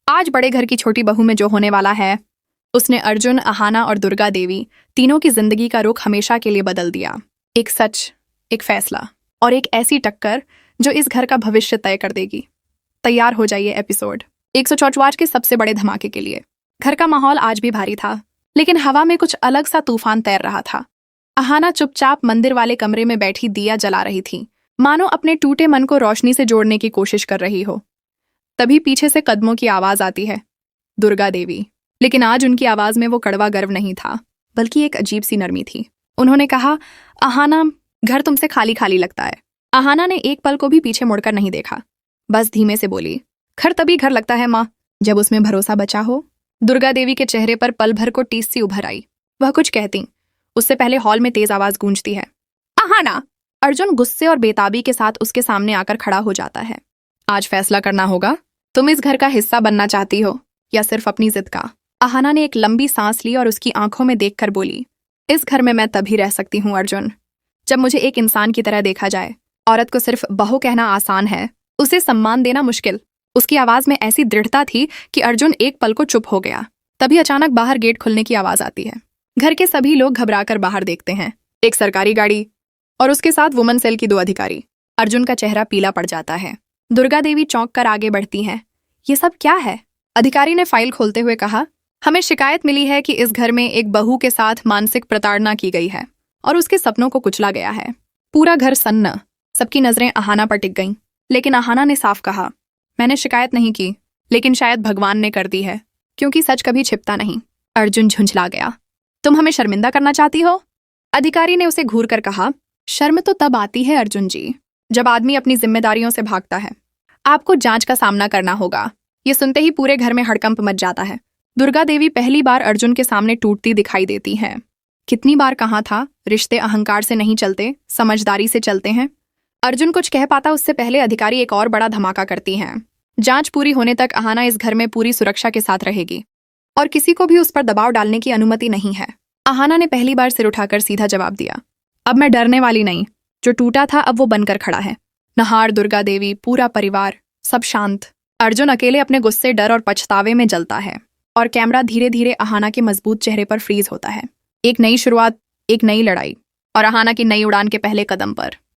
आज बड़े घर की छोटी बहू में जो होने वाला है, उसने अर्जुन, अहाना और दुर्गा देवी तीनों की जिंदगी का रुख हमेशा के लिए बदल दिया। एक सच, एक फैसला और एक ऐसी टक्कर जो इस घर का भविष्य तय कर देगी। तैयार हो जाइए एपिसोड 144 के सबसे बड़े धमाके के लिए। घर का माहौल आज भी भारी था, लेकिन हवा में कुछ अलग सा तूफान तैर रहा था। अहाना चुपचाप मंदिर वाले कमरे में बैठी दिया जला रही थी, मानो अपने टूटे मन को रोशनी से जोड़ने की कोशिश कर रही हो। तभी पीछे से कदमों की आवाज आती है, दुर्गा देवी। लेकिन आज उनकी आवाज में वो कड़वा गर्व नहीं था, बल्कि एक अजीब सी नरमी थी। उन्होंने कहा, अहाना, घर तुमसे खाली खाली लगता है। अहाना ने एक पल को भी पीछे मुड़कर नहीं देखा, बस धीमे से बोली, घर तभी घर लगता है माँ, जब उसमें भरोसा बचा हो। दुर्गा देवी के चेहरे पर पल भर को टीस सी उभर आई। वह कुछ कहती, उससे पहले हॉल में तेज आवाज गूंजती है, अहाना। अर्जुन गुस्से और बेताबी के साथ उसके सामने आकर खड़ा हो जाता है। आज फैसला करना होगा, तुम इस घर का हिस्सा बनना चाहती हो या सिर्फ अपनी जिद का। अहाना ने एक लंबी सांस ली और उसकी आंखों में देखकर बोली, इस घर में मैं तभी रह सकती हूँ अर्जुन, जब मुझे एक इंसान की तरह देखा जाए। औरत को सिर्फ बहू कहना आसान है, उसे सम्मान देना मुश्किल। उसकी आवाज में ऐसी दृढ़ता थी कि अर्जुन एक पल को चुप हो गया। तभी अचानक बाहर गेट खुलने की आवाज आती है। घर के सभी लोग घबराकर बाहर देखते हैं। एक सरकारी गाड़ी और उसके साथ वुमन सेल की 2 अधिकारी। अर्जुन का चेहरा पीला पड़ जाता है। दुर्गा देवी चौंक कर आगे बढ़ती हैं। ये सब क्या है? अधिकारी ने फाइल खोलते हुए कहा, हमें शिकायत मिली है कि इस घर में एक बहू के साथ मानसिक प्रताड़ना की गई है और उसके सपनों को कुचला गया है। पूरा घर सन्न। सबकी नजरें अहाना पर टिक गईं, लेकिन अहाना ने साफ कहा, मैंने शिकायत नहीं की, लेकिन शायद भगवान ने कर दी है, क्योंकि सच कभी छिपता नहीं। अर्जुन झुंझला गया। तुम हमें शर्मिंदा करना चाहती हो? अधिकारी ने उसे घूर कर कहा, शर्म तो तब आती है अर्जुन जी, जब आदमी अपनी जिम्मेदारियों से भागता है। आपको जांच का सामना करना होगा। ये सुनते ही पूरे घर में हड़कंप मच जाता है। दुर्गा देवी पहली बार अर्जुन के सामने टूटती दिखाई देती हैं। कितनी बार कहा था, रिश्ते अहंकार से नहीं चलते, समझदारी से चलते हैं। अर्जुन कुछ कह पाता उससे पहले अधिकारी एक और बड़ा धमाका करती हैं। जांच पूरी होने तक अहाना इस घर में पूरी सुरक्षा के साथ रहेगी और किसी को भी उस पर दबाव डालने की अनुमति नहीं है। अहाना ने पहली बार सिर उठाकर सीधा जवाब दिया, अब मैं डरने वाली नहीं। जो टूटा था अब वो बनकर खड़ा है। नहार, दुर्गा देवी, पूरा परिवार, सब शांत। अर्जुन अकेले अपने गुस्से, डर और पछतावे में जलता है और कैमरा धीरे धीरे अहाना के मजबूत चेहरे पर फ्रीज होता है। एक नई शुरुआत, एक नई लड़ाई और अहाना की नई उड़ान के पहले कदम पर।